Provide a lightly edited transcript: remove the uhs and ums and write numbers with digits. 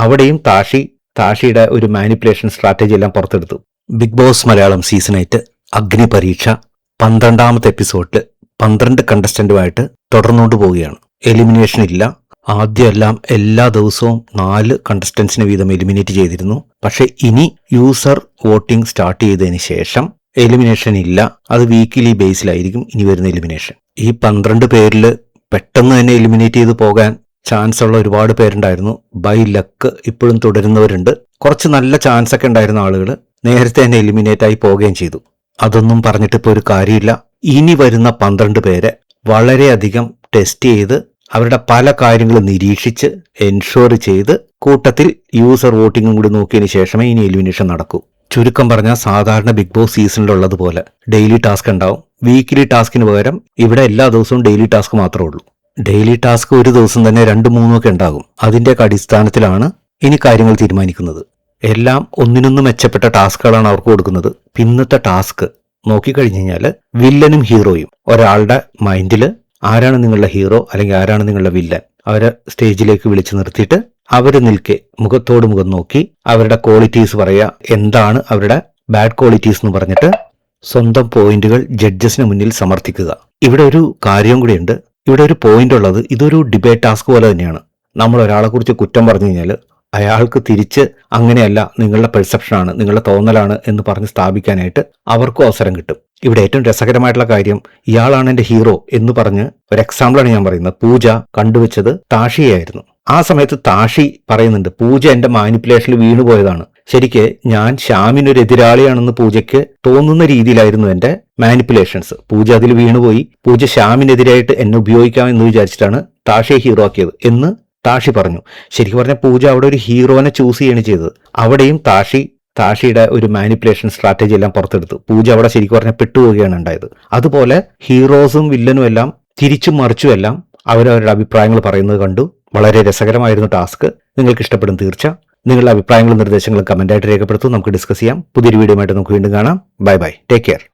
അവിടെയും താഷിയുടെ ഒരു manipulation strategy എല്ലാം പുറത്തെടുത്തു. ബിഗ് ബോസ് മലയാളം സീസൺ 8 അഗ്നി പരീക്ഷ 12ാമത്തെ എപ്പിസോഡിൽ 12 കണ്ടസ്റ്റന്റുമായിട്ട് തുടർന്നുകൊണ്ട് പോവുകയാണ്. എലിമിനേഷൻ ഇല്ല. ആദ്യമെല്ലാം എല്ലാ ദിവസവും 4 കണ്ടസ്റ്റൻസിനെ വീതം എലിമിനേറ്റ് ചെയ്തിരുന്നു. പക്ഷെ ഇനി യൂസർ വോട്ടിംഗ് സ്റ്റാർട്ട് ചെയ്തതിന് ശേഷം എലിമിനേഷൻ ഇല്ല. അത് വീക്കിലി ബേസിലായിരിക്കും ഇനി വരുന്ന എലിമിനേഷൻ. ഈ 12 പേരിൽ പെട്ടെന്ന് തന്നെ എലിമിനേറ്റ് ചെയ്ത് പോകാൻ ചാൻസ് ഉള്ള ഒരുപാട് പേരുണ്ടായിരുന്നു. ബൈ ലക്ക് ഇപ്പോഴും തുടരുന്നവരുണ്ട്. കുറച്ച് നല്ല ചാൻസ് ഒക്കെ ഉണ്ടായിരുന്ന ആളുകൾ നേരത്തെ തന്നെ എലിമിനേറ്റ് ആയി പോവുകയും ചെയ്തു. അതൊന്നും പറഞ്ഞിട്ട് ഇപ്പോൾ ഒരു കാര്യമില്ല. ഇനി വരുന്ന 12 പേരെ വളരെയധികം ടെസ്റ്റ് ചെയ്ത് അവരുടെ പല കാര്യങ്ങളും നിരീക്ഷിച്ച് എൻഷുർ ചെയ്ത് കൂട്ടത്തിൽ യൂസർ വോട്ടിങ്ങും കൂടി നോക്കിയതിന് ശേഷമേ ഇനി എലിമിനേഷൻ നടക്കൂ. ചുരുക്കം പറഞ്ഞാൽ സാധാരണ ബിഗ് ബോസ് സീസണിലുള്ളതുപോലെ ഡെയിലി ടാസ്ക് ഉണ്ടാവും. വീക്കിലി ടാസ്കിന് പകരം ഇവിടെ എല്ലാ ദിവസവും ഡെയിലി ടാസ്ക് മാത്രമേ ഉള്ളൂ. ഡെയിലി ടാസ്ക് ഒരു ദിവസം തന്നെ 2-3 ഒക്കെ ഉണ്ടാകും. അതിൻ്റെയൊക്കെ അടിസ്ഥാനത്തിലാണ് ഇനി കാര്യങ്ങൾ തീരുമാനിക്കുന്നത്. എല്ലാം ഒന്നിനൊന്നും മെച്ചപ്പെട്ട ടാസ്കുകളാണ് അവർക്ക് കൊടുക്കുന്നത്. പിന്നത്തെ ടാസ്ക് നോക്കിക്കഴിഞ്ഞു കഴിഞ്ഞാൽ വില്ലനും ഹീറോയും ഒരാളുടെ മൈൻഡിൽ ആരാണ് നിങ്ങളുടെ ഹീറോ അല്ലെങ്കിൽ ആരാണ് നിങ്ങളുടെ വില്ലൻ അവരെ സ്റ്റേജിലേക്ക് വിളിച്ചു നിർത്തിയിട്ട് അവർ നിൽക്കെ മുഖത്തോട് മുഖം നോക്കി അവരുടെ ക്വാളിറ്റീസ് പറയുക, എന്താണ് അവരുടെ ബാഡ് ക്വാളിറ്റീസ് എന്ന് പറഞ്ഞിട്ട് സ്വന്തം പോയിന്റുകൾ ജഡ്ജസിന് മുന്നിൽ സമർത്ഥിക്കുക. ഇവിടെ ഒരു കാര്യം കൂടിയുണ്ട്. ഇവിടെ ഒരു പോയിന്റ് ഉള്ളത്, ഇതൊരു ഡിബേറ്റ് ടാസ്ക് പോലെ തന്നെയാണ്. നമ്മൾ ഒരാളെ കുറിച്ച് കുറ്റം പറഞ്ഞു കഴിഞ്ഞാൽ അയാൾക്ക് തിരിച്ച് അങ്ങനെയല്ല, നിങ്ങളുടെ പെർസെപ്ഷനാണ്, നിങ്ങളുടെ തോന്നലാണ് എന്ന് പറഞ്ഞ് സ്ഥാപിക്കാനായിട്ട് അവർക്കും അവസരം കിട്ടും. ഇവിടെ ഏറ്റവും രസകരമായിട്ടുള്ള കാര്യം, ഇയാളാണ് എന്റെ ഹീറോ എന്ന് പറഞ്ഞ് ഒരു എക്സാമ്പിളാണ് ഞാൻ പറയുന്നത്. പൂജ കണ്ടുവച്ചത് താഷിയായിരുന്നു. ആ സമയത്ത് താഷി പറയുന്നുണ്ട്, പൂജ എന്റെ മാനിപ്പുലേഷനിൽ വീണുപോയതാണ്. ശരിക്ക് ഞാൻ ശ്യാമിനൊരു എതിരാളിയാണെന്ന് പൂജയ്ക്ക് തോന്നുന്ന രീതിയിലായിരുന്നു എന്റെ മാനിപ്പുലേഷൻസ്. പൂജ അതിൽ വീണുപോയി. പൂജ ശ്യാമിനെതിരായിട്ട് എന്നെ ഉപയോഗിക്കാമെന്ന് വിചാരിച്ചിട്ടാണ് താഷിയെ ഹീറോ ആക്കിയത് എന്ന് താഷി പറഞ്ഞു. ശരിക്കും പറഞ്ഞാൽ പൂജ അവിടെ ഒരു ഹീറോനെ ചൂസ് ചെയ്യാണ് ചെയ്തത്. അവിടെയും താഷിയുടെ ഒരു മാനിപ്പുലേഷൻ സ്ട്രാറ്റജി എല്ലാം പുറത്തെടുത്തു. പൂജ അവിടെ ശരിക്കും പറഞ്ഞാൽ പെട്ടുപോവുകയാണ് ഉണ്ടായത്. അതുപോലെ ഹീറോസും വില്ലനും എല്ലാം തിരിച്ചും മറിച്ചും എല്ലാം അവരവരുടെ അഭിപ്രായങ്ങൾ പറയുന്നത് കണ്ടു. വളരെ രസകരമായിരുന്നു ടാസ്ക്. നിങ്ങൾക്ക് ഇഷ്ടപ്പെടും തീർച്ച. നിങ്ങളുടെ അഭിപ്രായങ്ങളും നിർദ്ദേശങ്ങളും കമന്റായിട്ട് രേഖപ്പെടുത്തും. നമുക്ക് ഡിസ്കസ് ചെയ്യാം. പുതിയൊരു വീഡിയോ ആയിട്ട് നമുക്ക് വീണ്ടും കാണാം. Bye bye. Take care.